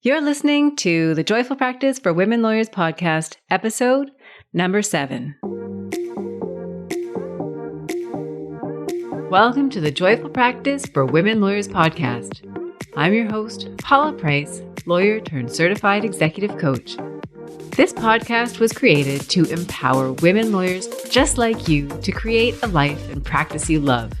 You're listening to the Joyful Practice for Women Lawyers podcast, episode number 7. Welcome to the Joyful Practice for Women Lawyers podcast. I'm your host, Paula Price, lawyer turned certified executive coach. This podcast was created to empower women lawyers just like you to create a life and practice you love.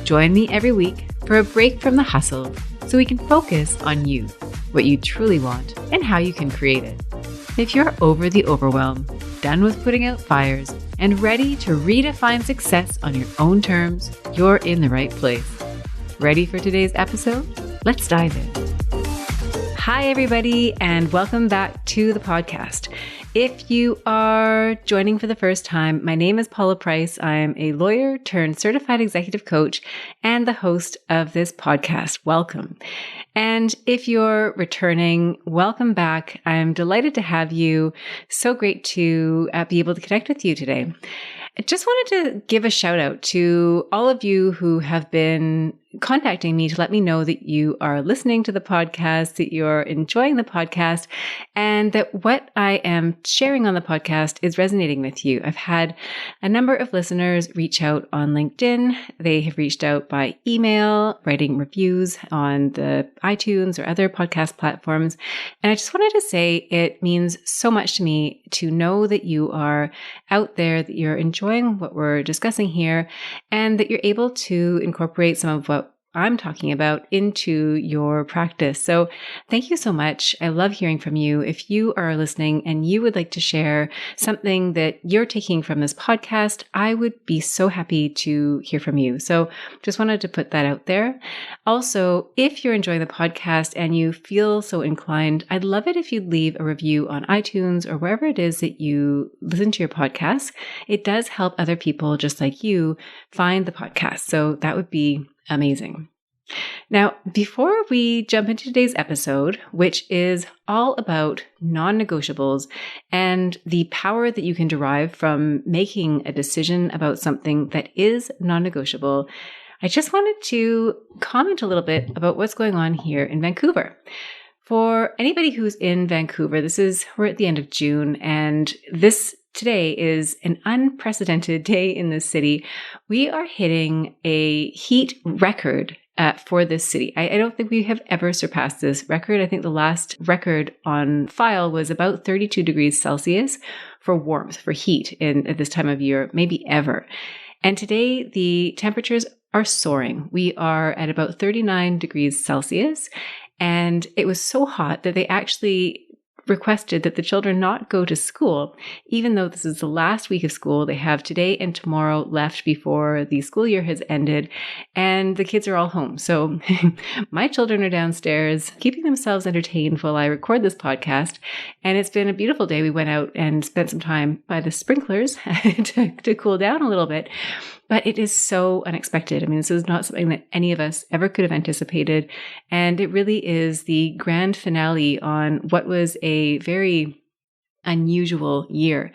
Join me every week for a break from the hustle so we can focus on you, what you truly want, and how you can create it. If you're over the overwhelm, done with putting out fires, and ready to redefine success on your own terms, you're in the right place. Ready for today's episode? Let's dive in. Hi, everybody, and welcome back to the podcast. If you are joining for the first time, my name is Paula Price. I'm a lawyer turned certified executive coach and the host of this podcast. Welcome. And if you're returning, welcome back. I'm delighted to have you. So great to be able to connect with you today. I just wanted to give a shout out to all of you who have been contacting me to let me know that you are listening to the podcast, that you're enjoying the podcast, and that what I am sharing on the podcast is resonating with you. I've had a number of listeners reach out on LinkedIn. They have reached out by email, writing reviews on the iTunes or other podcast platforms. And I just wanted to say it means so much to me to know that you are out there, that you're enjoying what we're discussing here, and that you're able to incorporate some of what I'm talking about into your practice. So thank you so much. I love hearing from you. If you are listening and you would like to share something that you're taking from this podcast, I would be so happy to hear from you. So just wanted to put that out there. Also, if you're enjoying the podcast and you feel so inclined, I'd love it if you'd leave a review on iTunes or wherever it is that you listen to your podcast. It does help other people just like you find the podcast. So that would be amazing. Now, before we jump into today's episode, which is all about non-negotiables and the power that you can derive from making a decision about something that is non-negotiable, I just wanted to comment a little bit about what's going on here in Vancouver. For anybody who's in Vancouver, we're at the end of June, and today is an unprecedented day in this city. We are hitting a heat record for this city. I don't think we have ever surpassed this record. I think the last record on file was about 32 degrees Celsius for warmth, for heat at this time of year, maybe ever. And today the temperatures are soaring. We are at about 39 degrees Celsius. And it was so hot that they actually requested that the children not go to school, even though this is the last week of school. They have today and tomorrow left before the school year has ended, and the kids are all home. So my children are downstairs keeping themselves entertained while I record this podcast, and it's been a beautiful day. We went out and spent some time by the sprinklers to cool down a little bit. But it is so unexpected. I mean, this is not something that any of us ever could have anticipated. And it really is the grand finale on what was a very unusual year.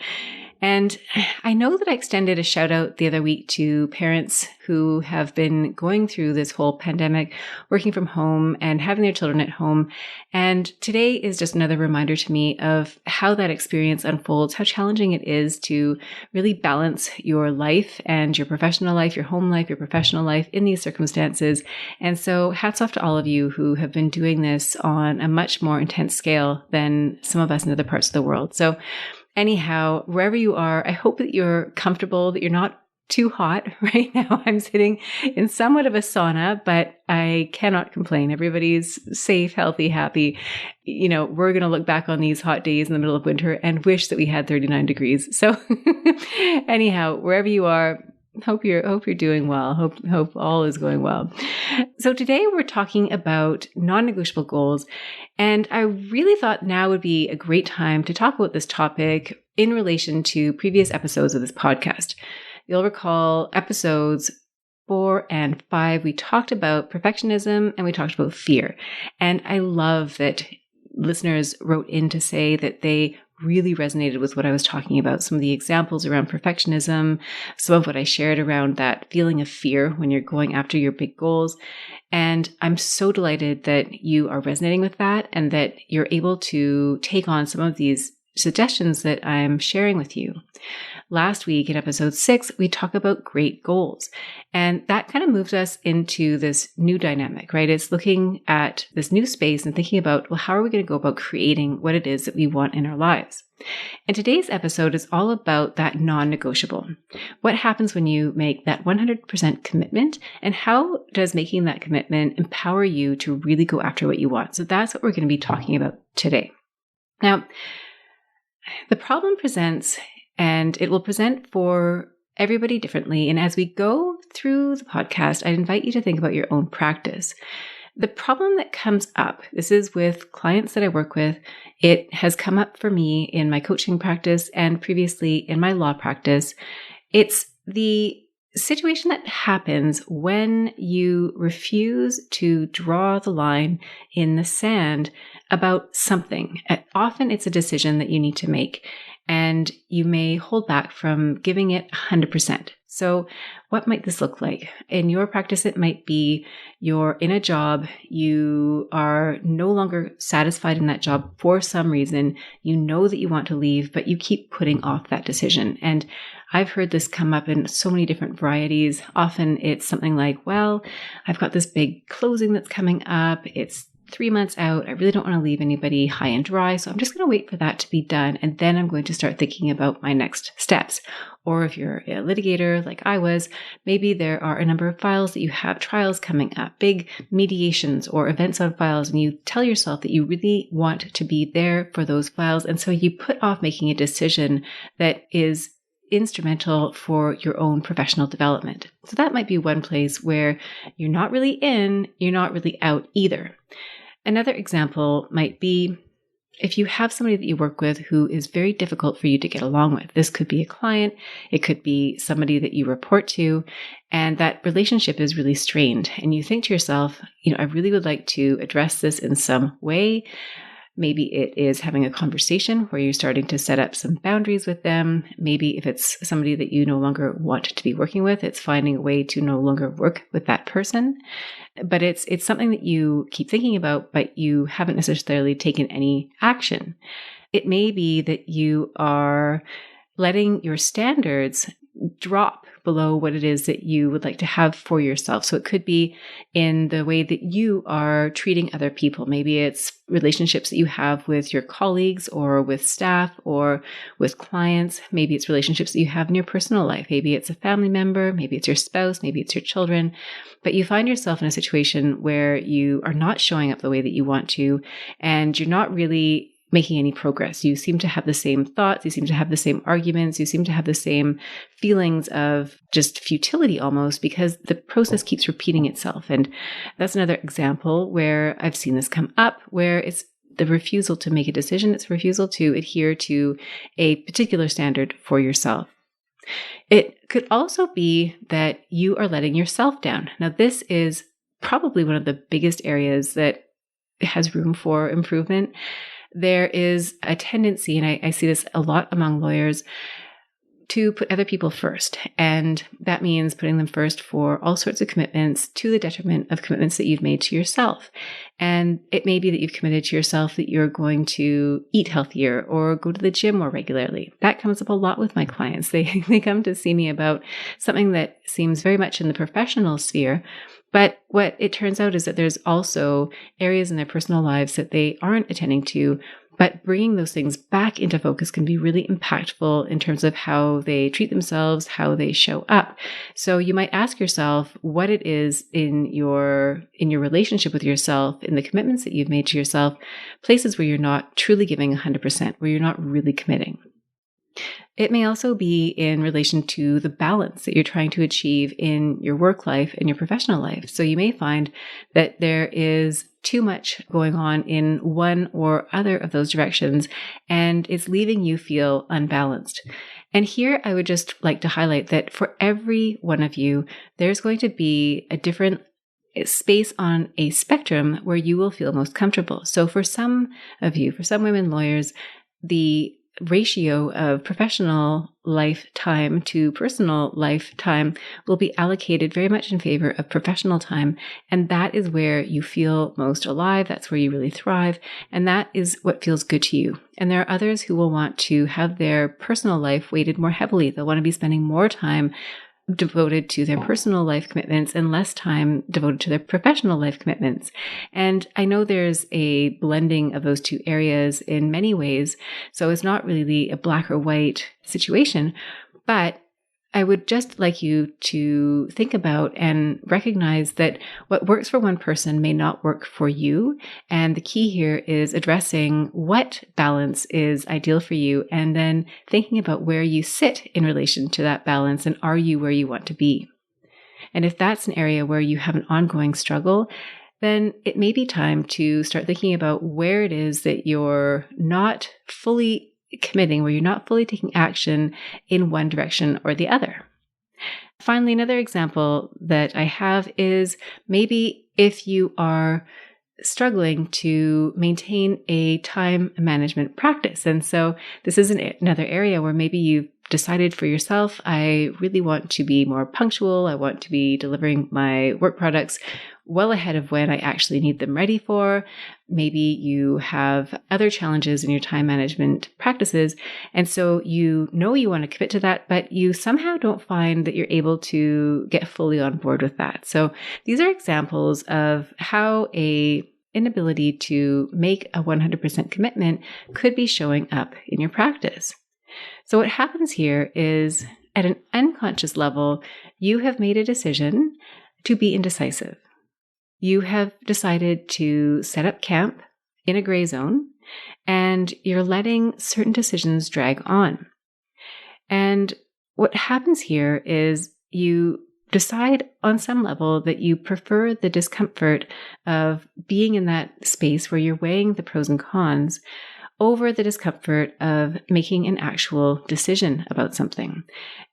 And I know that I extended a shout out the other week to parents who have been going through this whole pandemic, working from home and having their children at home. And today is just another reminder to me of how that experience unfolds, how challenging it is to really balance your life and your professional life, your home life, your professional life in these circumstances. And so hats off to all of you who have been doing this on a much more intense scale than some of us in other parts of the world. So anyhow, wherever you are, I hope that you're comfortable, that you're not too hot right now. I'm sitting in somewhat of a sauna, but I cannot complain. Everybody's safe, healthy, happy. You know, we're going to look back on these hot days in the middle of winter and wish that we had 39 degrees. So anyhow, wherever you are, hope you're doing well. Hope all is going well. So today we're talking about non-negotiable goals. And I really thought now would be a great time to talk about this topic in relation to previous episodes of this podcast. You'll recall episodes 4 and 5, we talked about perfectionism and we talked about fear. And I love that listeners wrote in to say that they really resonated with what I was talking about. Some of the examples around perfectionism, some of what I shared around that feeling of fear when you're going after your big goals. And I'm so delighted that you are resonating with that and that you're able to take on some of these suggestions that I'm sharing with you. Last week in episode 6, we talk about great goals. And that kind of moves us into this new dynamic, right? It's looking at this new space and thinking about, well, how are we going to go about creating what it is that we want in our lives? And today's episode is all about that non-negotiable. What happens when you make that 100% commitment, and how does making that commitment empower you to really go after what you want? So that's what we're going to be talking about today. Now, the problem presents, and it will present for everybody differently. And as we go through the podcast, I'd invite you to think about your own practice. The problem that comes up, this is with clients that I work with. It has come up for me in my coaching practice and previously in my law practice. It's the situation that happens when you refuse to draw the line in the sand about something. Often it's a decision that you need to make, and you may hold back from giving it 100%. So what might this look like? In your practice, it might be you're in a job, you are no longer satisfied in that job for some reason, you know that you want to leave, but you keep putting off that decision. And I've heard this come up in so many different varieties. Often it's something like, well, I've got this big closing that's coming up. It's 3 months out. I really don't want to leave anybody high and dry. So I'm just going to wait for that to be done. And then I'm going to start thinking about my next steps. Or if you're a litigator like I was, maybe there are a number of files that you have trials coming up, big mediations or events on files, and you tell yourself that you really want to be there for those files. And so you put off making a decision that is instrumental for your own professional development. So that might be one place where you're not really in, you're not really out either. Another example might be if you have somebody that you work with who is very difficult for you to get along with. This could be a client, it could be somebody that you report to, and that relationship is really strained. And you think to yourself, I really would like to address this in some way. Maybe it is having a conversation where you're starting to set up some boundaries with them. Maybe if it's somebody that you no longer want to be working with, it's finding a way to no longer work with that person. But it's something that you keep thinking about, but you haven't necessarily taken any action. It may be that you are letting your standards drop below what it is that you would like to have for yourself. So it could be in the way that you are treating other people. Maybe it's relationships that you have with your colleagues or with staff or with clients. Maybe it's relationships that you have in your personal life. Maybe it's a family member, maybe it's your spouse, maybe it's your children. But you find yourself in a situation where you are not showing up the way that you want to, and you're not really making any progress. You seem to have the same thoughts, you seem to have the same arguments, you seem to have the same feelings of just futility almost, because the process keeps repeating itself. And that's another example where I've seen this come up, where it's the refusal to make a decision, it's refusal to adhere to a particular standard for yourself. It could also be that you are letting yourself down. Now, this is probably one of the biggest areas that has room for improvement. There is a tendency, and I see this a lot among lawyers, to put other people first. And that means putting them first for all sorts of commitments to the detriment of commitments that you've made to yourself. And it may be that you've committed to yourself that you're going to eat healthier or go to the gym more regularly. That comes up a lot with my clients. They come to see me about something that seems very much in the professional sphere. But what it turns out is that there's also areas in their personal lives that they aren't attending to, but bringing those things back into focus can be really impactful in terms of how they treat themselves, how they show up. So you might ask yourself what it is in your relationship with yourself, in the commitments that you've made to yourself, places where you're not truly giving 100%, where you're not really committing. It may also be in relation to the balance that you're trying to achieve in your work life and your professional life. So you may find that there is too much going on in one or other of those directions, and it's leaving you feel unbalanced. And here I would just like to highlight that for every one of you, there's going to be a different space on a spectrum where you will feel most comfortable. So for some of you, for some women lawyers, the ratio of professional life time to personal life time will be allocated very much in favor of professional time. And that is where you feel most alive. That's where you really thrive. And that is what feels good to you. And there are others who will want to have their personal life weighted more heavily. They'll want to be spending more time devoted to their personal life commitments and less time devoted to their professional life commitments. And I know there's a blending of those two areas in many ways. So it's not really a black or white situation, but I would just like you to think about and recognize that what works for one person may not work for you. And the key here is addressing what balance is ideal for you and then thinking about where you sit in relation to that balance and are you where you want to be. And if that's an area where you have an ongoing struggle, then it may be time to start thinking about where it is that you're not fully committing, where you're not fully taking action in one direction or the other. Finally, another example that I have is maybe if you are struggling to maintain a time management practice. And so this is another area where maybe you've decided for yourself, I really want to be more punctual. I want to be delivering my work products well ahead of when I actually need them ready for. Maybe you have other challenges in your time management practices. And so you know you want to commit to that, but you somehow don't find that you're able to get fully on board with that. So these are examples of how a inability to make a 100% commitment could be showing up in your practice. So what happens here is at an unconscious level, you have made a decision to be indecisive. You have decided to set up camp in a gray zone, and you're letting certain decisions drag on. And what happens here is you decide on some level that you prefer the discomfort of being in that space where you're weighing the pros and cons over the discomfort of making an actual decision about something.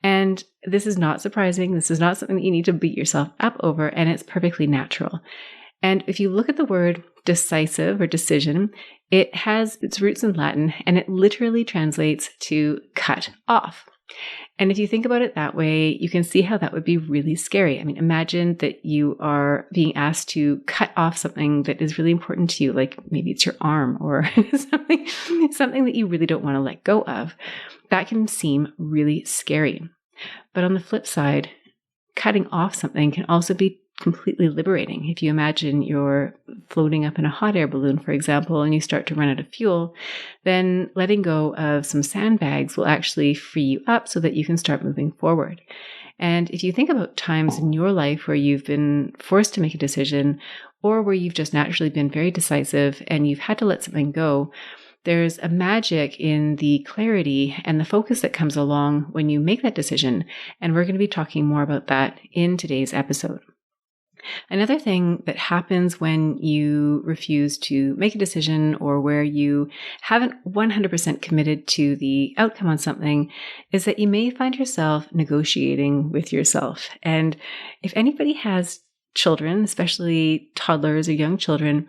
And this is not surprising. This is not something that you need to beat yourself up over, and it's perfectly natural. And if you look at the word decisive or decision, it has its roots in Latin, and it literally translates to cut off. And if you think about it that way, you can see how that would be really scary. I mean, imagine that you are being asked to cut off something that is really important to you, like maybe it's your arm or something that you really don't want to let go of. That can seem really scary. But on the flip side, cutting off something can also be completely liberating. If you imagine you're floating up in a hot air balloon, for example, and you start to run out of fuel, then letting go of some sandbags will actually free you up so that you can start moving forward. And if you think about times in your life where you've been forced to make a decision or where you've just naturally been very decisive and you've had to let something go, there's a magic in the clarity and the focus that comes along when you make that decision. And we're going to be talking more about that in today's episode. Another thing that happens when you refuse to make a decision or where you haven't 100% committed to the outcome on something is that you may find yourself negotiating with yourself. And if anybody has children, especially toddlers or young children,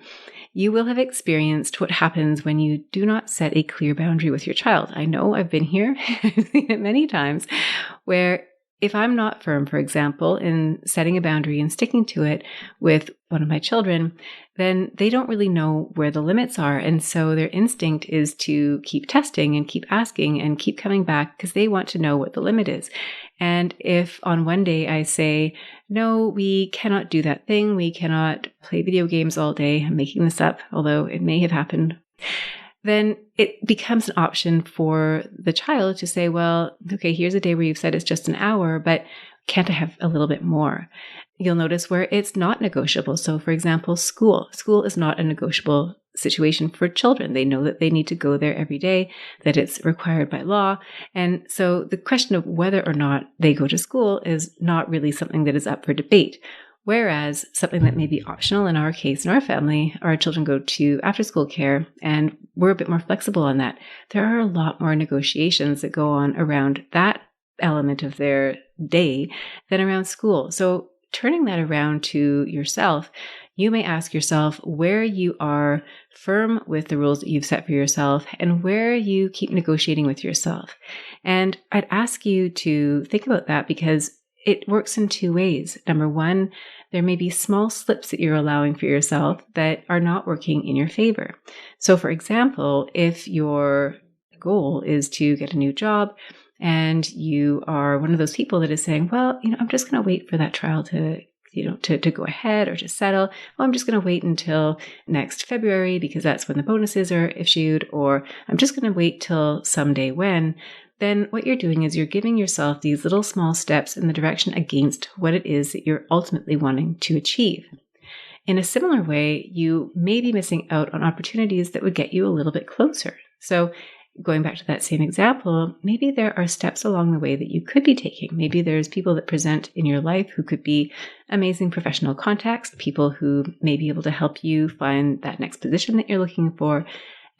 you will have experienced what happens when you do not set a clear boundary with your child. I know I've been here I've seen it many times where if I'm not firm, for example, in setting a boundary and sticking to it with one of my children, then they don't really know where the limits are. And so their instinct is to keep testing and keep asking and keep coming back because they want to know what the limit is. And if on one day I say, no, we cannot do that thing, we cannot play video games all day, I'm making this up, although it may have happened, then it becomes an option for the child to say, well, okay, here's a day where you've said it's just an hour, but can't I have a little bit more? You'll notice where it's not negotiable. So for example, school is not a negotiable situation for children. They know that they need to go there every day, that it's required by law. And so the question of whether or not they go to school is not really something that is up for debate. Whereas something that may be optional in our case, in our family, our children go to after-school care, and we're a bit more flexible on that. There are a lot more negotiations that go on around that element of their day than around school. So turning that around to yourself, you may ask yourself where you are firm with the rules that you've set for yourself and where you keep negotiating with yourself. And I'd ask you to think about that because it works in two ways. Number one, there may be small slips that you're allowing for yourself that are not working in your favor. So for example, if your goal is to get a new job and you are one of those people that is saying, well, I'm just going to wait for that trial to go ahead or to settle. Well, I'm just going to wait until next February because that's when the bonuses are issued, or I'm just going to wait till someday when. Then what you're doing is you're giving yourself these little small steps in the direction against what it is that you're ultimately wanting to achieve. In a similar way, you may be missing out on opportunities that would get you a little bit closer. So going back to that same example, maybe there are steps along the way that you could be taking. Maybe there's people that present in your life who could be amazing professional contacts, people who may be able to help you find that next position that you're looking for.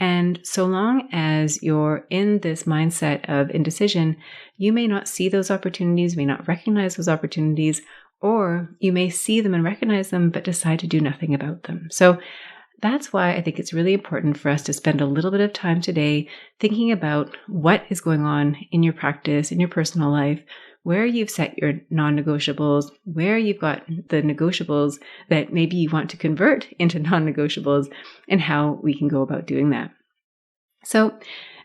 And so long as you're in this mindset of indecision, you may not see those opportunities, may not recognize those opportunities, or you may see them and recognize them, but decide to do nothing about them. So that's why I think it's really important for us to spend a little bit of time today thinking about what is going on in your practice, in your personal life, where you've set your non-negotiables, where you've got the negotiables that maybe you want to convert into non-negotiables, and how we can go about doing that. So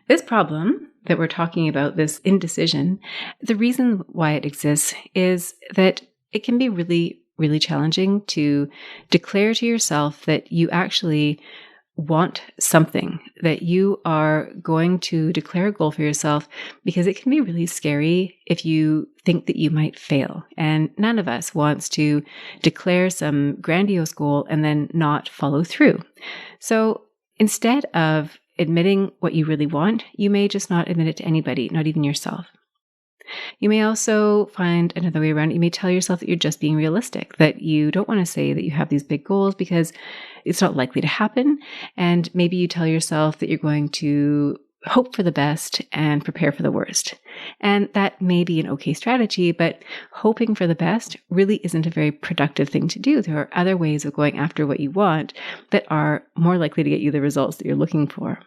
this problem that we're talking about, this indecision, the reason why it exists is that it can be really, really challenging to declare to yourself that you actually want something, that you are going to declare a goal for yourself, because it can be really scary if you think that you might fail. And none of us wants to declare some grandiose goal and then not follow through. So instead of admitting what you really want, you may just not admit it to anybody, not even yourself. You may also find another way around. You may tell yourself that you're just being realistic, that you don't want to say that you have these big goals because it's not likely to happen. And maybe you tell yourself that you're going to hope for the best and prepare for the worst. And that may be an okay strategy, but hoping for the best really isn't a very productive thing to do. There are other ways of going after what you want that are more likely to get you the results that you're looking for.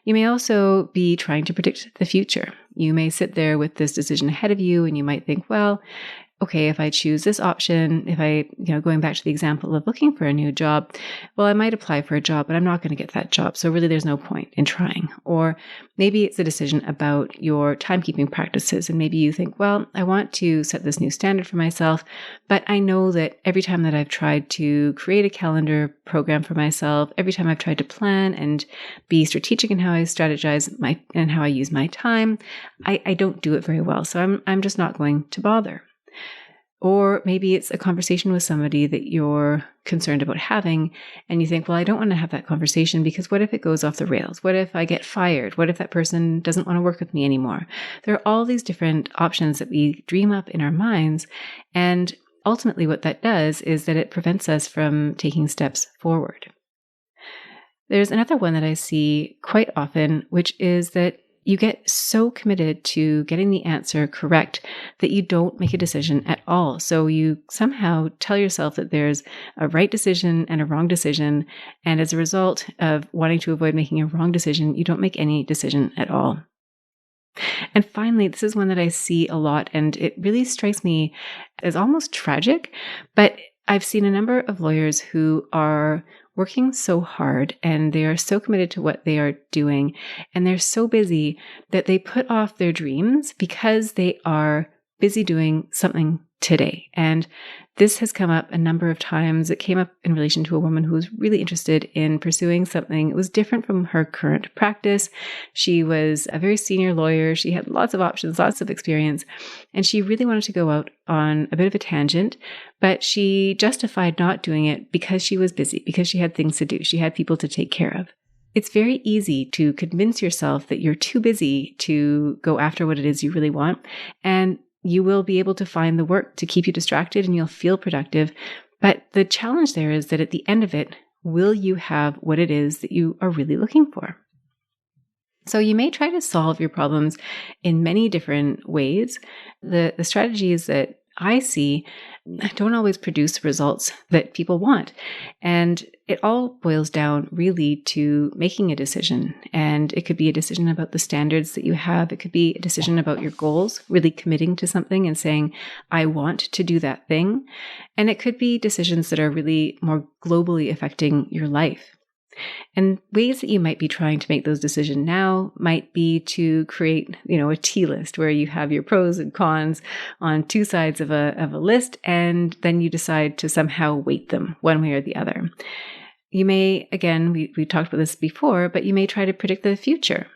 You may also be trying to predict the future. You may sit there with this decision ahead of you and you might think, well, okay, if I choose this option, if I, going back to the example of looking for a new job, well, I might apply for a job, but I'm not going to get that job. So really there's no point in trying. Or maybe it's a decision about your timekeeping practices. And maybe you think, well, I want to set this new standard for myself, but I know that every time that I've tried to create a calendar program for myself, every time I've tried to plan and be strategic in how I strategize and how I use my time, I don't do it very well. So I'm just not going to bother. Or maybe it's a conversation with somebody that you're concerned about having, and you think, well, I don't want to have that conversation because what if it goes off the rails? What if I get fired? What if that person doesn't want to work with me anymore? There are all these different options that we dream up in our minds, and ultimately what that does is that it prevents us from taking steps forward. There's another one that I see quite often, which is that you get so committed to getting the answer correct that you don't make a decision at all. So you somehow tell yourself that there's a right decision and a wrong decision. And as a result of wanting to avoid making a wrong decision, you don't make any decision at all. And finally, this is one that I see a lot, and it really strikes me as almost tragic, but I've seen a number of lawyers who are working so hard and they are so committed to what they are doing and they're so busy that they put off their dreams because they are busy doing something today. And this has come up a number of times. It came up in relation to a woman who was really interested in pursuing something. It was different from her current practice. She was a very senior lawyer. She had lots of options, lots of experience, and she really wanted to go out on a bit of a tangent, but she justified not doing it because she was busy, because she had things to do. She had people to take care of. It's very easy to convince yourself that you're too busy to go after what it is you really want, and you will be able to find the work to keep you distracted and you'll feel productive. But the challenge there is that at the end of it, will you have what it is that you are really looking for? So you may try to solve your problems in many different ways. The strategies that I see don't always produce results that people want. And it all boils down really to making a decision. And it could be a decision about the standards that you have. It could be a decision about your goals, really committing to something and saying, I want to do that thing. And it could be decisions that are really more globally affecting your life. And ways that you might be trying to make those decisions now might be to create, a T list where you have your pros and cons on two sides of a list, and then you decide to somehow weight them one way or the other. You may, again, we talked about this before, but you may try to predict the future.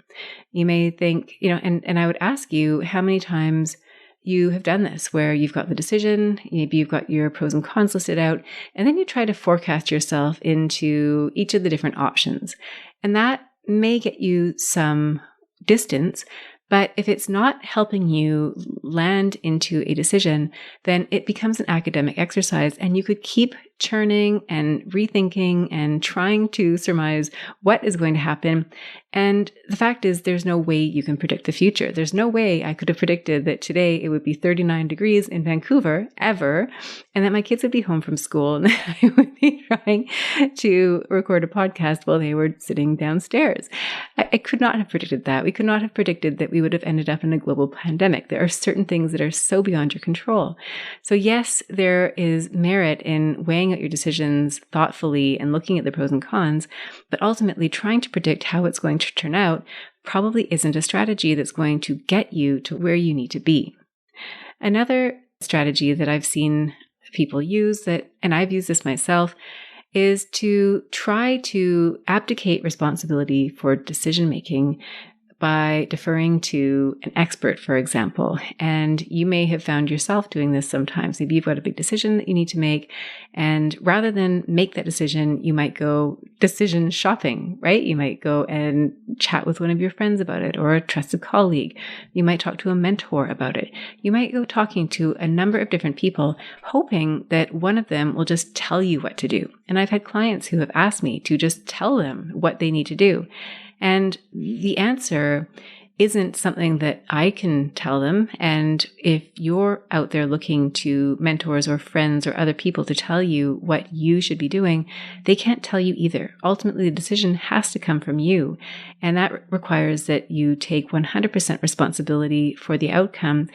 You may think, and I would ask you how many times you have done this, where you've got the decision, maybe you've got your pros and cons listed out, and then you try to forecast yourself into each of the different options. And that may get you some distance, but if it's not helping you land into a decision, then it becomes an academic exercise, and you could keep churning and rethinking and trying to surmise what is going to happen. And the fact is, there's no way you can predict the future. There's no way I could have predicted that today it would be 39 degrees in Vancouver ever, and that my kids would be home from school and I would be trying to record a podcast while they were sitting downstairs. I could not have predicted that. We could not have predicted that we would have ended up in a global pandemic. There are certain things that are so beyond your control. So yes, there is merit in weighing out your decisions thoughtfully and looking at the pros and cons, but ultimately trying to predict how it's going to turn out probably isn't a strategy that's going to get you to where you need to be. Another strategy that I've seen people use, and I've used this myself, is to try to abdicate responsibility for decision making by deferring to an expert, for example. And you may have found yourself doing this sometimes. Maybe you've got a big decision that you need to make, and rather than make that decision, you might go decision shopping, right? You might go and chat with one of your friends about it, or a trusted colleague. You might talk to a mentor about it. You might go talking to a number of different people, hoping that one of them will just tell you what to do. And I've had clients who have asked me to just tell them what they need to do. And the answer isn't something that I can tell them. And if you're out there looking to mentors or friends or other people to tell you what you should be doing, they can't tell you either. Ultimately, the decision has to come from you. And that requires that you take 100% responsibility for the outcome.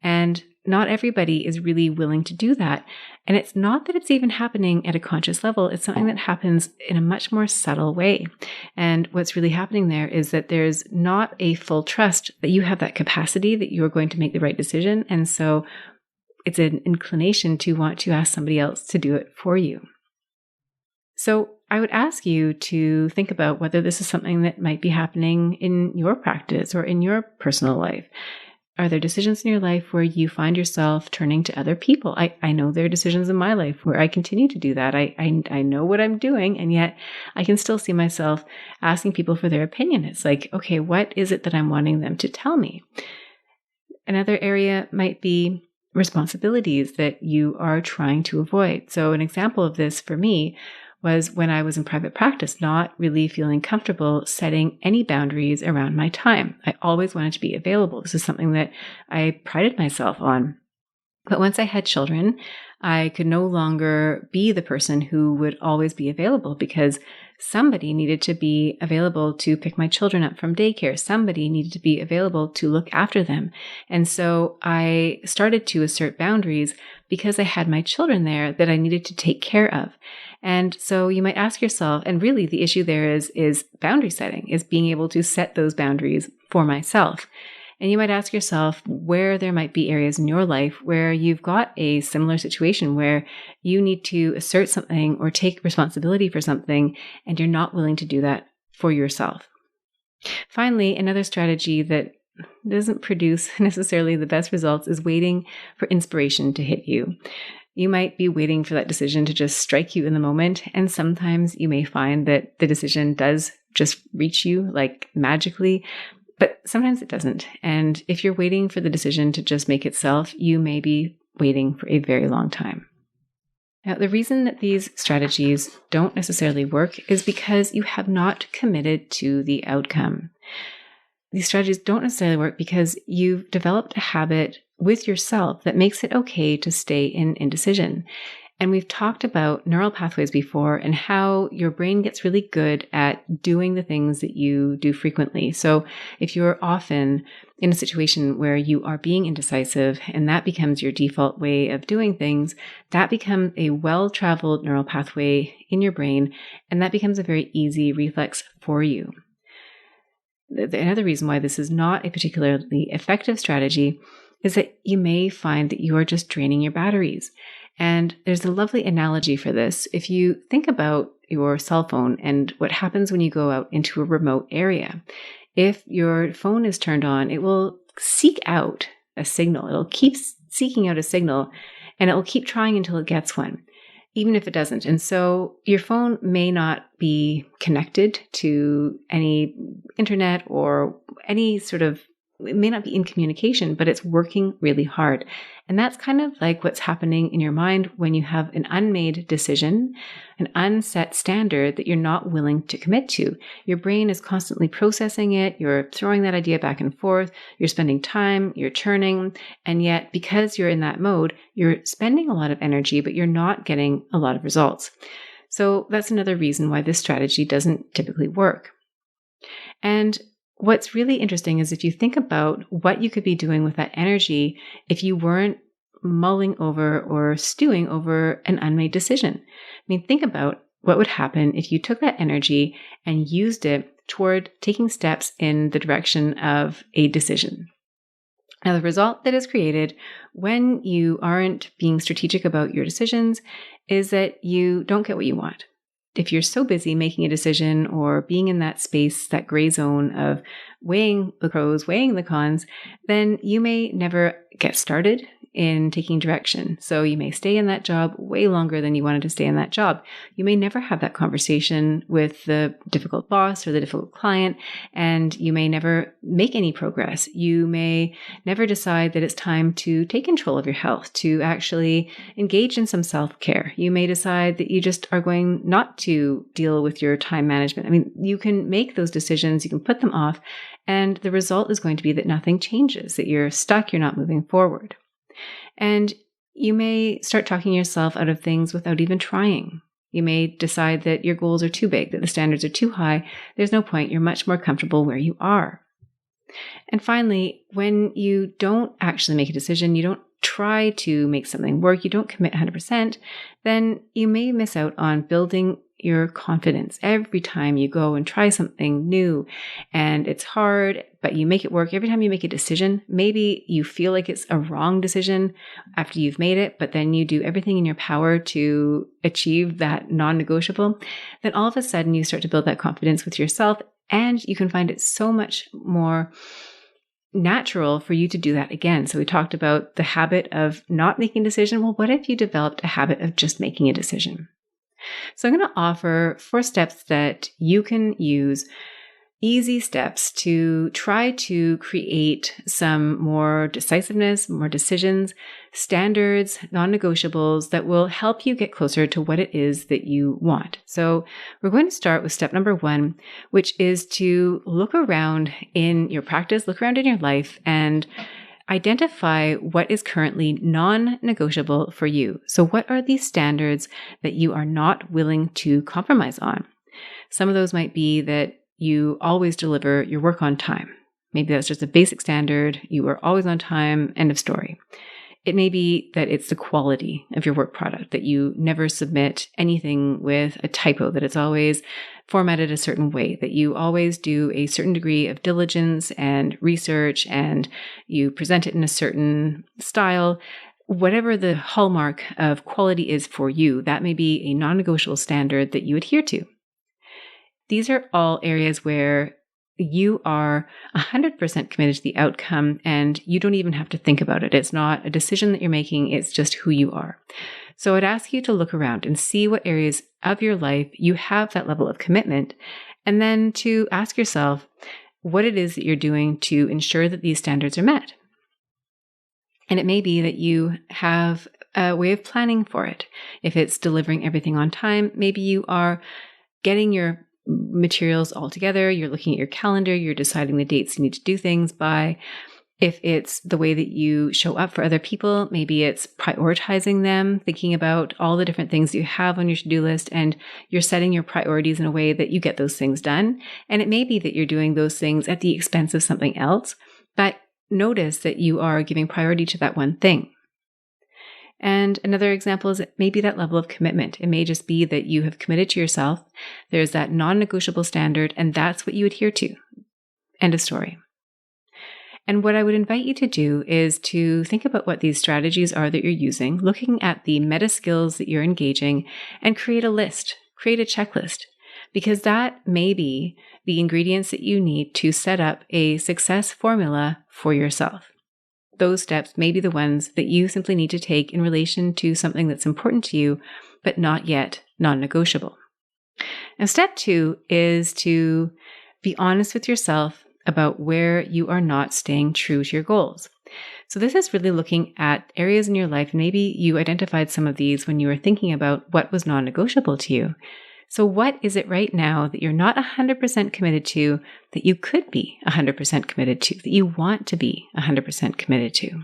And not everybody is really willing to do that. And it's not that it's even happening at a conscious level. It's something that happens in a much more subtle way. And what's really happening there is that there's not a full trust that you have that capacity, that you're going to make the right decision. And so it's an inclination to want to ask somebody else to do it for you. So I would ask you to think about whether this is something that might be happening in your practice or in your personal life. Are there decisions in your life where you find yourself turning to other people? I know there are decisions in my life where I continue to do that. I know what I'm doing, and yet I can still see myself asking people for their opinion. It's like, okay, what is it that I'm wanting them to tell me? Another area might be responsibilities that you are trying to avoid. So an example of this for me was when I was in private practice, not really feeling comfortable setting any boundaries around my time. I always wanted to be available. This is something that I prided myself on. But once I had children, I could no longer be the person who would always be available, because somebody needed to be available to pick my children up from daycare. Somebody needed to be available to look after them. And so I started to assert boundaries because I had my children there that I needed to take care of. And so you might ask yourself, and really the issue there is boundary setting, is being able to set those boundaries for myself. And you might ask yourself where there might be areas in your life where you've got a similar situation where you need to assert something or take responsibility for something, and you're not willing to do that for yourself. Finally, another strategy that doesn't produce necessarily the best results is waiting for inspiration to hit you. You might be waiting for that decision to just strike you in the moment, and sometimes you may find that the decision does just reach you like magically, but sometimes it doesn't. And if you're waiting for the decision to just make itself, you may be waiting for a very long time. Now, the reason that these strategies don't necessarily work is because you have not committed to the outcome. these strategies don't necessarily work because you've developed a habit with yourself that makes it okay to stay in indecision. And we've talked about neural pathways before and how your brain gets really good at doing the things that you do frequently. So if you're often in a situation where you are being indecisive and that becomes your default way of doing things, that becomes a well-traveled neural pathway in your brain, and that becomes a very easy reflex for you. Another reason why this is not a particularly effective strategy is that you may find that you are just draining your batteries. And there's a lovely analogy for this. If you think about your cell phone and what happens when you go out into a remote area, if your phone is turned on, it will seek out a signal. It'll keep seeking out a signal, and it will keep trying until it gets one, even if it doesn't. And so your phone may not be connected to any internet or any sort of, it may not be in communication, but it's working really hard. And that's kind of like what's happening in your mind when you have an unmade decision, an unset standard that you're not willing to commit to. Your brain is constantly processing it. You're throwing that idea back and forth. You're spending time, you're churning. And yet, because you're in that mode, you're spending a lot of energy, but you're not getting a lot of results. So that's another reason why this strategy doesn't typically work. And what's really interesting is if you think about what you could be doing with that energy if you weren't mulling over or stewing over an unmade decision. I mean, think about what would happen if you took that energy and used it toward taking steps in the direction of a decision. Now, the result that is created when you aren't being strategic about your decisions is that you don't get what you want. If you're so busy making a decision or being in that space, that gray zone of weighing the pros, weighing the cons, then you may never get started in taking direction. So you may stay in that job way longer than you wanted to stay in that job. You may never have that conversation with the difficult boss or the difficult client, and you may never make any progress. You may never decide that it's time to take control of your health, to actually engage in some self-care. You may decide that you just are going not to deal with your time management. I mean, you can make those decisions, you can put them off, and the result is going to be that nothing changes, that you're stuck, you're not moving forward. And you may start talking yourself out of things without even trying. You may decide that your goals are too big, that the standards are too high. There's no point. You're much more comfortable where you are. And finally, when you don't actually make a decision, you don't try to make something work, you don't commit 100%, then you may miss out on building your confidence every time you go and try something new and it's hard, but you make it work. Every time you make a decision, maybe you feel like it's a wrong decision after you've made it, but then you do everything in your power to achieve that non-negotiable, then all of a sudden you start to build that confidence with yourself, and you can find it so much more natural for you to do that again. So we talked about the habit of not making a decision. Well, what if you developed a habit of just making a decision? So I'm going to offer 4 steps that you can use, easy steps to try to create some more decisiveness, more decisions, standards, non-negotiables that will help you get closer to what it is that you want. So we're going to start with step number 1, which is to look around in your practice, look around in your life, and identify what is currently non-negotiable for you. So what are these standards that you are not willing to compromise on? Some of those might be that you always deliver your work on time. Maybe that's just a basic standard. You are always on time, end of story. It may be that it's the quality of your work product, that you never submit anything with a typo, that it's always formatted a certain way, that you always do a certain degree of diligence and research, and you present it in a certain style. Whatever the hallmark of quality is for you, that may be a non-negotiable standard that you adhere to. These are all areas where you are 100% committed to the outcome, and you don't even have to think about it. It's not a decision that you're making. It's just who you are. So I'd ask you to look around and see what areas of your life you have that level of commitment, and then to ask yourself what it is that you're doing to ensure that these standards are met. And it may be that you have a way of planning for it. If it's delivering everything on time, maybe you are getting your materials altogether. You're looking at your calendar. You're deciding the dates you need to do things by. If it's the way that you show up for other people, maybe it's prioritizing them, thinking about all the different things you have on your to-do list, and you're setting your priorities in a way that you get those things done. And it may be that you're doing those things at the expense of something else, but notice that you are giving priority to that one thing. And another example is maybe that level of commitment. It may just be that you have committed to yourself. There's that non-negotiable standard, and that's what you adhere to. End of story. And what I would invite you to do is to think about what these strategies are that you're using, looking at the meta skills that you're engaging, and create a list, create a checklist, because that may be the ingredients that you need to set up a success formula for yourself. Those steps may be the ones that you simply need to take in relation to something that's important to you, but not yet non-negotiable. Now, step 2 is to be honest with yourself about where you are not staying true to your goals. So this is really looking at areas in your life, and maybe you identified some of these when you were thinking about what was non-negotiable to you. So what is it right now that you're not 100% committed to, that you could be 100% committed to, that you want to be 100% committed to?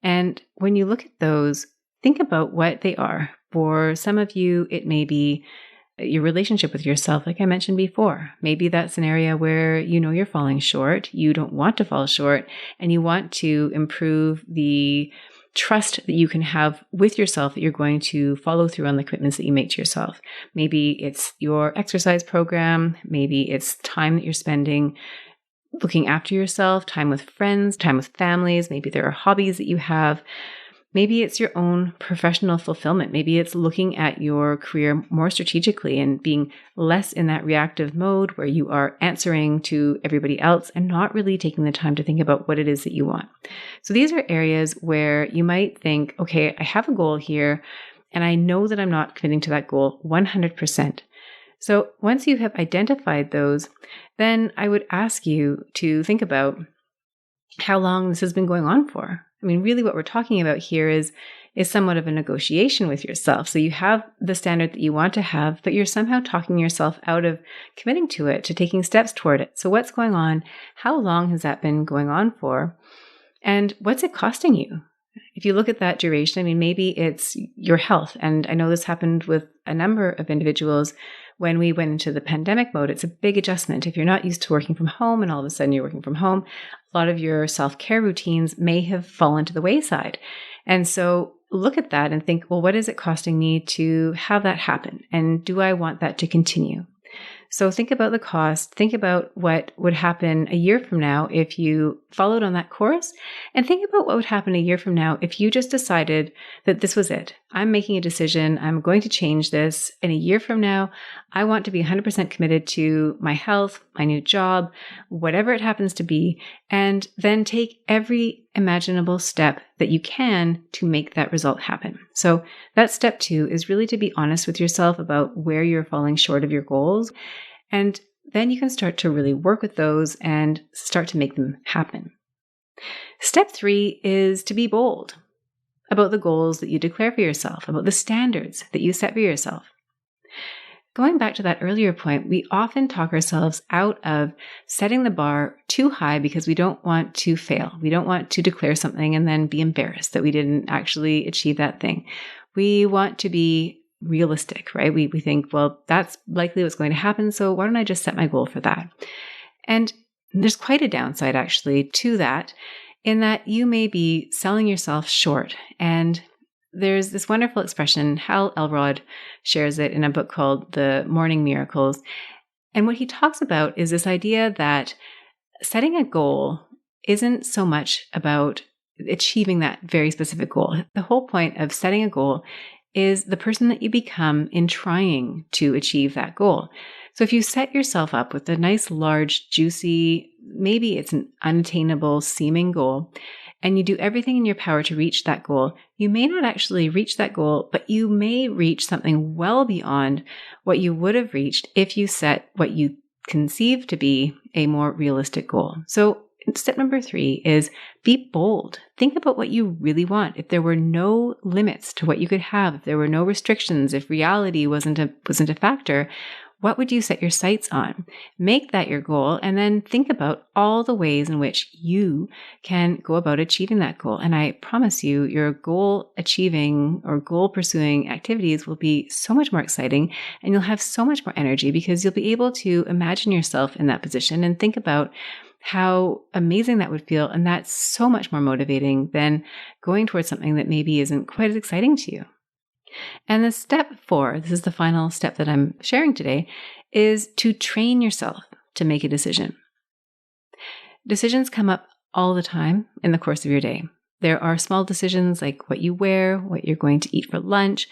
And when you look at those, think about what they are. For some of you, it may be your relationship with yourself, like I mentioned before. Maybe that's an area where you know you're falling short, you don't want to fall short, and you want to improve the trust that you can have with yourself that you're going to follow through on the commitments that you make to yourself. Maybe it's your exercise program, maybe it's time that you're spending looking after yourself, time with friends, time with families, maybe there are hobbies that you have. Maybe it's your own professional fulfillment. Maybe it's looking at your career more strategically and being less in that reactive mode where you are answering to everybody else and not really taking the time to think about what it is that you want. So these are areas where you might think, okay, I have a goal here and I know that I'm not committing to that goal 100%. So once you have identified those, then I would ask you to think about how long this has been going on for. I mean, really what we're talking about here is somewhat of a negotiation with yourself. So you have the standard that you want to have, but you're somehow talking yourself out of committing to it, to taking steps toward it. So what's going on? How long has that been going on for? And what's it costing you? If you look at that duration, I mean, maybe it's your health. And I know this happened with a number of individuals when we went into the pandemic mode. It's a big adjustment. If you're not used to working from home and all of a sudden you're working from home, a lot of your self-care routines may have fallen to the wayside. And so look at that and think, well, what is it costing me to have that happen? And do I want that to continue? So think about the cost, think about what would happen a year from now if you followed on that course, and think about what would happen a year from now if you just decided that this was it. I'm making a decision, I'm going to change this, and a year from now, I want to be 100% committed to my health, my new job, whatever it happens to be, and then take every imaginable step that you can to make that result happen. So that's step 2, is really to be honest with yourself about where you're falling short of your goals. And then you can start to really work with those and start to make them happen. Step 3 is to be bold about the goals that you declare for yourself, about the standards that you set for yourself. Going back to that earlier point, we often talk ourselves out of setting the bar too high because we don't want to fail. We don't want to declare something and then be embarrassed that we didn't actually achieve that thing. We want to be realistic, right? We think, well, that's likely what's going to happen, so why don't I just set my goal for that? And there's quite a downside actually to that, in that you may be selling yourself short. And there's this wonderful expression, Hal Elrod shares it in a book called The Morning Miracles. And what he talks about is this idea that setting a goal isn't so much about achieving that very specific goal. The whole point of setting a goal is the person that you become in trying to achieve that goal. So if you set yourself up with a nice, large, juicy, maybe it's an unattainable seeming goal, and you do everything in your power to reach that goal, you may not actually reach that goal, but you may reach something well beyond what you would have reached if you set what you conceive to be a more realistic goal. So step number 3 is be bold. Think about what you really want. If there were no limits to what you could have, if there were no restrictions, if reality wasn't a factor, What would you set your sights on? Make that your goal, and then think about all the ways in which you can go about achieving that goal. And I promise you, your goal achieving or goal pursuing activities will be so much more exciting, and you'll have so much more energy because you'll be able to imagine yourself in that position and think about how amazing that would feel. And that's so much more motivating than going towards something that maybe isn't quite as exciting to you. And the step 4, this is the final step that I'm sharing today, is to train yourself to make a decision. Decisions come up all the time in the course of your day. There are small decisions like what you wear, what you're going to eat for lunch,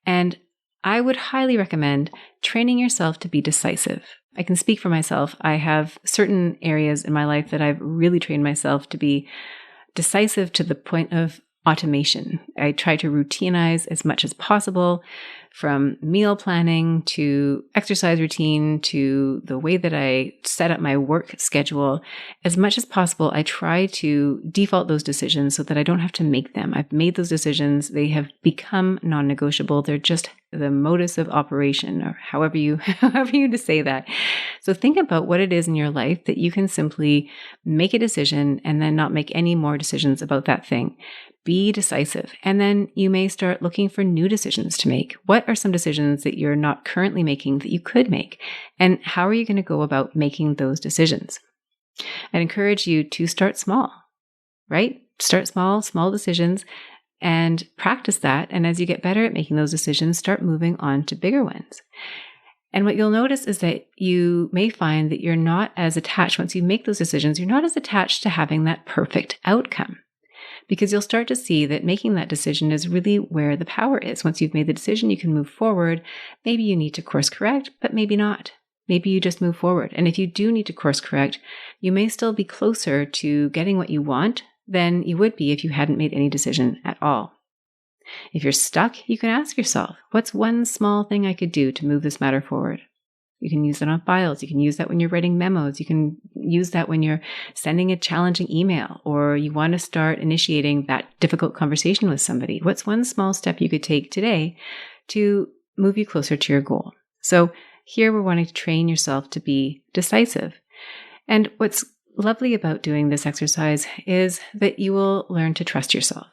and I would highly recommend training yourself to be decisive. I can speak for myself. I have certain areas in my life that I've really trained myself to be decisive to the point of automation. I try to routinize as much as possible, from meal planning to exercise routine to the way that I set up my work schedule. As much as possible, I try to default those decisions so that I don't have to make them. I've made those decisions. They have become non-negotiable. They're just the modus of operation, or however you to say that. So think about what it is in your life that you can simply make a decision and then not make any more decisions about that thing. Be decisive. And then you may start looking for new decisions to make. What are some decisions that you're not currently making that you could make? And how are you going to go about making those decisions? I'd encourage you to start small, right? Start small decisions and practice that. And as you get better at making those decisions, start moving on to bigger ones. And what you'll notice is that you may find that you're not as attached, once you make those decisions, you're not as attached to having that perfect outcome. Because you'll start to see that making that decision is really where the power is. Once you've made the decision, you can move forward. Maybe you need to course correct, but maybe not. Maybe you just move forward. And if you do need to course correct, you may still be closer to getting what you want than you would be if you hadn't made any decision at all. If you're stuck, you can ask yourself, what's one small thing I could do to move this matter forward? You can use that on files. You can use that when you're writing memos. You can use that when you're sending a challenging email, or you want to start initiating that difficult conversation with somebody. What's one small step you could take today to move you closer to your goal? So here we're wanting to train yourself to be decisive. And what's lovely about doing this exercise is that you will learn to trust yourself.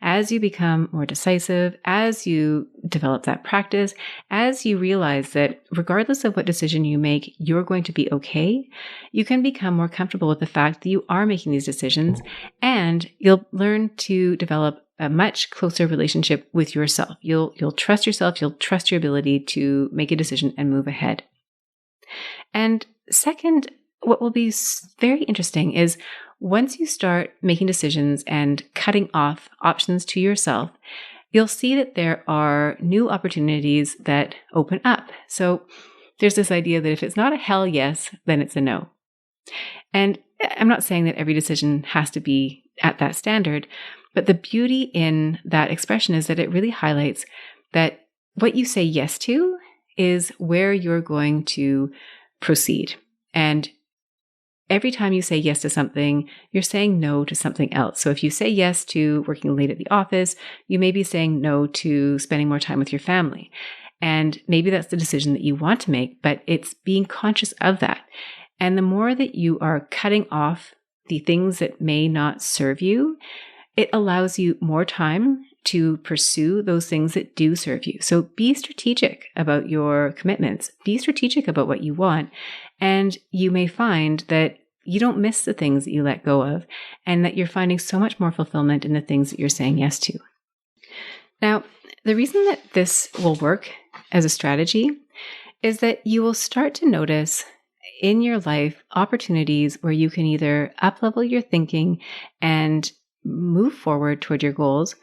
As you become more decisive, as you develop that practice, as you realize that regardless of what decision you make, you're going to be okay, you can become more comfortable with the fact that you are making these decisions, and you'll learn to develop a much closer relationship with yourself. You'll trust yourself, you'll trust your ability to make a decision and move ahead. And second, what will be very interesting is once you start making decisions and cutting off options to yourself, you'll see that there are new opportunities that open up. So there's this idea that if it's not a hell yes, then it's a no. And I'm not saying that every decision has to be at that standard, but the beauty in that expression is that it really highlights that what you say yes to is where you're going to proceed. And every time you say yes to something, you're saying no to something else. So if you say yes to working late at the office, you may be saying no to spending more time with your family. And maybe that's the decision that you want to make, but it's being conscious of that. And the more that you are cutting off the things that may not serve you, it allows you more time to pursue those things that do serve you. So be strategic about your commitments. Be strategic about what you want. And you may find that you don't miss the things that you let go of, and that you're finding so much more fulfillment in the things that you're saying yes to. Now, the reason that this will work as a strategy is that you will start to notice in your life opportunities where you can either up-level your thinking and move forward toward your goals,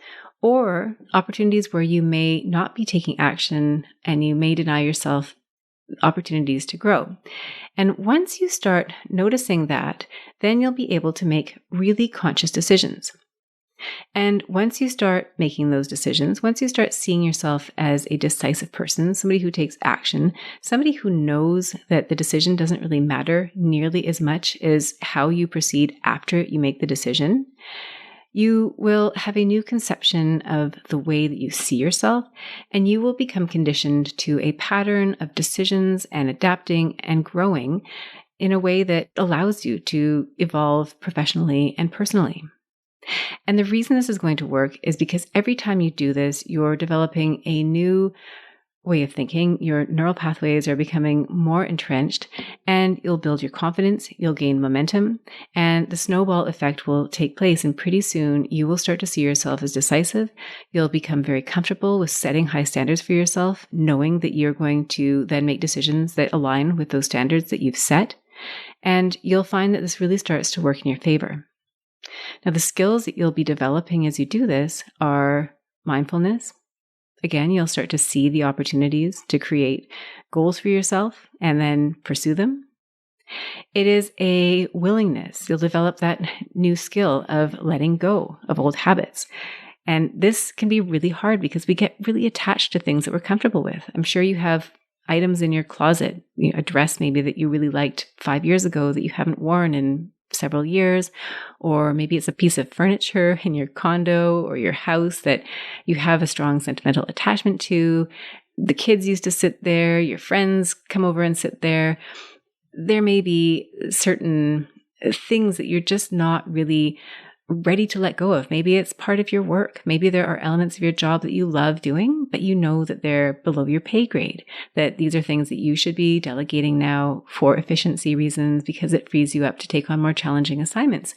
or opportunities where you may not be taking action and you may deny yourself opportunities to grow. And once you start noticing that, then you'll be able to make really conscious decisions. And once you start making those decisions, once you start seeing yourself as a decisive person, somebody who takes action, somebody who knows that the decision doesn't really matter nearly as much as how you proceed after you make the decision, You will have a new conception of the way that you see yourself, and you will become conditioned to a pattern of decisions and adapting and growing in a way that allows you to evolve professionally and personally. And the reason this is going to work is because every time you do this, you're developing a new way of thinking. Your neural pathways are becoming more entrenched, and you'll build your confidence, you'll gain momentum, and the snowball effect will take place. And pretty soon you will start to see yourself as decisive. You'll become very comfortable with setting high standards for yourself, knowing that you're going to then make decisions that align with those standards that you've set. And you'll find that this really starts to work in your favor. Now, the skills that you'll be developing as you do this are mindfulness. Again, you'll start to see the opportunities to create goals for yourself and then pursue them. It is a willingness. You'll develop that new skill of letting go of old habits. And this can be really hard because we get really attached to things that we're comfortable with. I'm sure you have items in your closet, a dress maybe that you really liked 5 years ago that you haven't worn in several years, or maybe it's a piece of furniture in your condo or your house that you have a strong sentimental attachment to. The kids used to sit there, your friends come over and sit there. There may be certain things that you're just not really ready to let go of. Maybe it's part of your work. Maybe there are elements of your job that you love doing, but you know that they're below your pay grade, that these are things that you should be delegating now for efficiency reasons because it frees you up to take on more challenging assignments.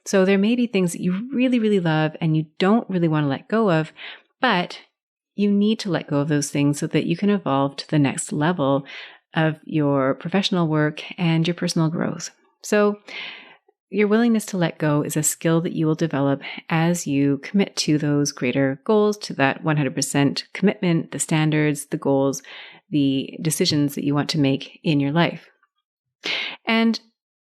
So there may be things that you really, really love and you don't really want to let go of, but you need to let go of those things so that you can evolve to the next level of your professional work and your personal growth. So your willingness to let go is a skill that you will develop as you commit to those greater goals, to that 100% commitment, the standards, the goals, the decisions that you want to make in your life. And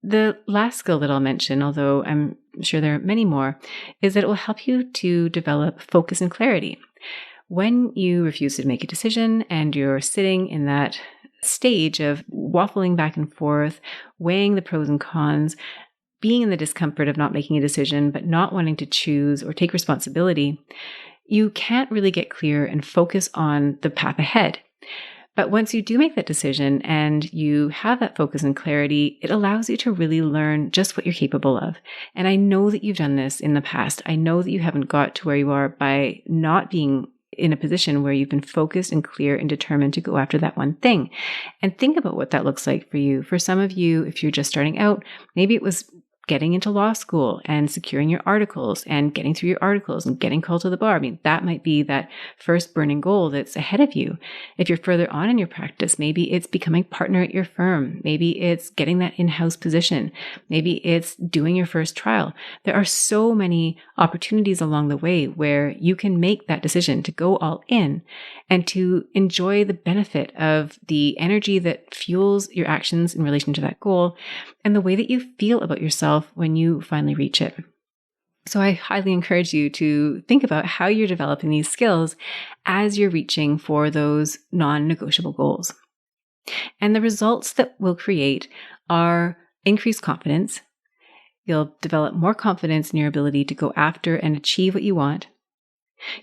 the last skill that I'll mention, although I'm sure there are many more, is that it will help you to develop focus and clarity. When you refuse to make a decision and you're sitting in that stage of waffling back and forth, weighing the pros and cons, being in the discomfort of not making a decision, but not wanting to choose or take responsibility, you can't really get clear and focus on the path ahead. But once you do make that decision and you have that focus and clarity, it allows you to really learn just what you're capable of. And I know that you've done this in the past. I know that you haven't got to where you are by not being in a position where you've been focused and clear and determined to go after that one thing. And think about what that looks like for you. For some of you, if you're just starting out, maybe it was getting into law school and securing your articles and getting through your articles and getting called to the bar. I mean, that might be that first burning goal that's ahead of you. If you're further on in your practice, maybe it's becoming partner at your firm. Maybe it's getting that in-house position. Maybe it's doing your first trial. There are so many opportunities along the way where you can make that decision to go all in and to enjoy the benefit of the energy that fuels your actions in relation to that goal and the way that you feel about yourself when you finally reach it. So I highly encourage you to think about how you're developing these skills as you're reaching for those non-negotiable goals. And the results that will create are increased confidence. You'll develop more confidence in your ability to go after and achieve what you want.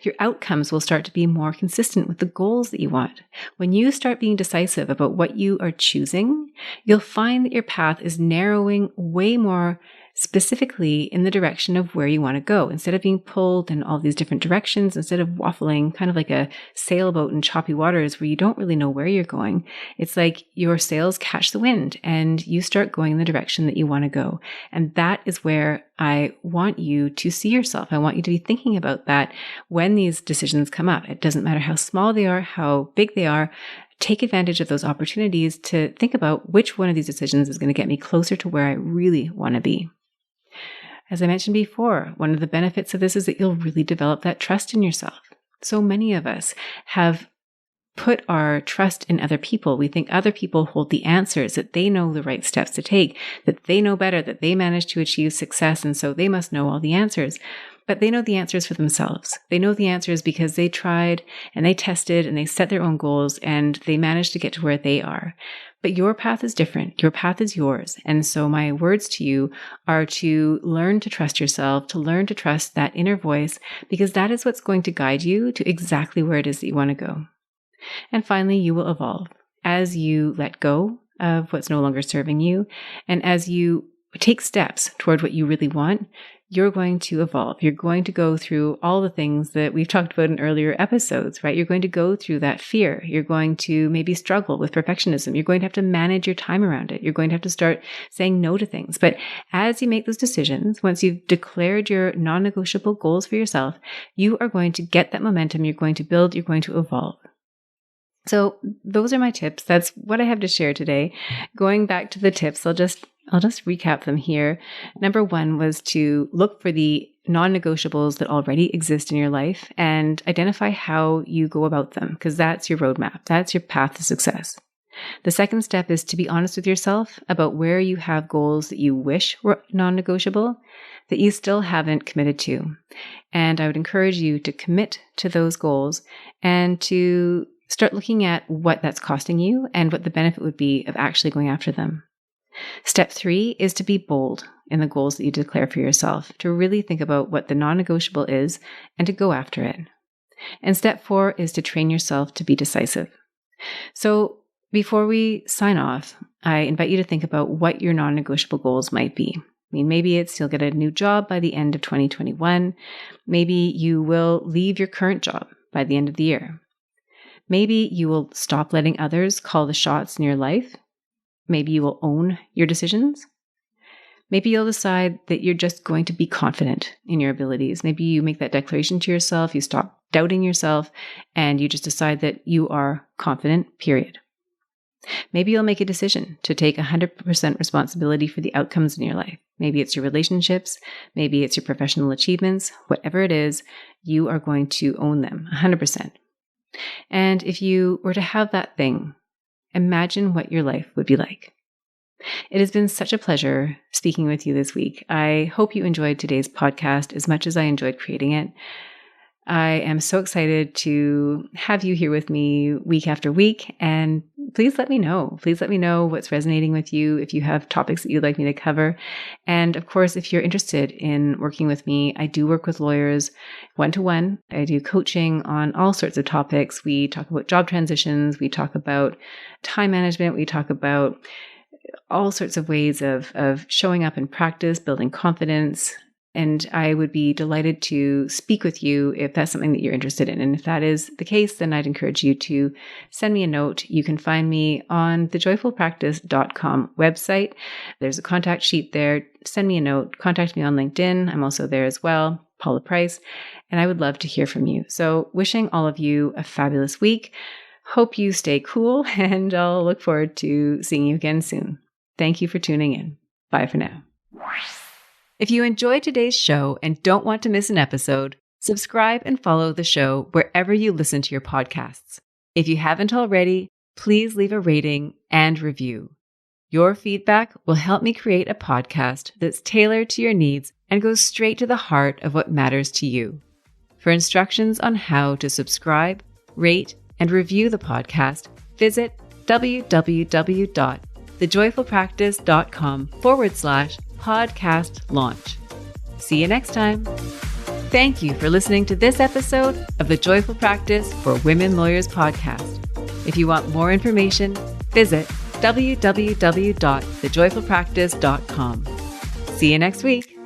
Your outcomes will start to be more consistent with the goals that you want. When you start being decisive about what you are choosing, you'll find that your path is narrowing way more specifically in the direction of where you want to go. Instead of being pulled in all these different directions, instead of waffling kind of like a sailboat in choppy waters where you don't really know where you're going, it's like your sails catch the wind and you start going in the direction that you want to go. And that is where I want you to see yourself. I want you to be thinking about that when these decisions come up. It doesn't matter how small they are, how big they are. Take advantage of those opportunities to think about which one of these decisions is going to get me closer to where I really want to be. As I mentioned before, one of the benefits of this is that you'll really develop that trust in yourself. So many of us have put our trust in other people. We think other people hold the answers, that they know the right steps to take, that they know better, that they managed to achieve success, and so they must know all the answers. But they know the answers for themselves. They know the answers because they tried and they tested and they set their own goals and they managed to get to where they are. But your path is different. Your path is yours. And so my words to you are to learn to trust yourself, to learn to trust that inner voice, because that is what's going to guide you to exactly where it is that you want to go. And finally, you will evolve as you let go of what's no longer serving you. And as you take steps toward what you really want, you're going to evolve. You're going to go through all the things that we've talked about in earlier episodes, right? You're going to go through that fear. You're going to maybe struggle with perfectionism. You're going to have to manage your time around it. You're going to have to start saying no to things. But as you make those decisions, once you've declared your non-negotiable goals for yourself, you are going to get that momentum. You're going to build, you're going to evolve. So those are my tips. That's what I have to share today. Going back to the tips, I'll just recap them here. Number 1 was to look for the non-negotiables that already exist in your life and identify how you go about them, because that's your roadmap. That's your path to success. The second step is to be honest with yourself about where you have goals that you wish were non-negotiable that you still haven't committed to. And I would encourage you to commit to those goals and to start looking at what that's costing you and what the benefit would be of actually going after them. Step 3 is to be bold in the goals that you declare for yourself, to really think about what the non-negotiable is and to go after it. And step 4 is to train yourself to be decisive. So before we sign off, I invite you to think about what your non-negotiable goals might be. I mean, maybe it's you'll get a new job by the end of 2021. Maybe you will leave your current job by the end of the year. Maybe you will stop letting others call the shots in your life. Maybe you will own your decisions. Maybe you'll decide that you're just going to be confident in your abilities. Maybe you make that declaration to yourself, you stop doubting yourself, and you just decide that you are confident, period. Maybe you'll make a decision to take 100% responsibility for the outcomes in your life. Maybe it's your relationships, maybe it's your professional achievements, whatever it is, you are going to own them 100%. And if you were to have that thing, imagine what your life would be like. It has been such a pleasure speaking with you this week. I hope you enjoyed today's podcast as much as I enjoyed creating it. I am so excited to have you here with me week after week. And please let me know. Please let me know what's resonating with you, if you have topics that you'd like me to cover. And of course, if you're interested in working with me, I do work with lawyers one-to-one. I do coaching on all sorts of topics. We talk about job transitions. We talk about time management. We talk about all sorts of ways of showing up in practice, building confidence. And I would be delighted to speak with you if that's something that you're interested in. And if that is the case, then I'd encourage you to send me a note. You can find me on the joyfulpractice.com website. There's a contact sheet there. Send me a note. Contact me on LinkedIn. I'm also there as well, Paula Price. And I would love to hear from you. So wishing all of you a fabulous week. Hope you stay cool, and I'll look forward to seeing you again soon. Thank you for tuning in. Bye for now. If you enjoyed today's show and don't want to miss an episode, subscribe and follow the show wherever you listen to your podcasts. If you haven't already, please leave a rating and review. Your feedback will help me create a podcast that's tailored to your needs and goes straight to the heart of what matters to you. For instructions on how to subscribe, rate, and review the podcast, visit www.thejoyfulpractice.com/podcast launch. See you next time. Thank you for listening to this episode of the Joyful Practice for Women Lawyers podcast. If you want more information, visit www.thejoyfulpractice.com. See you next week.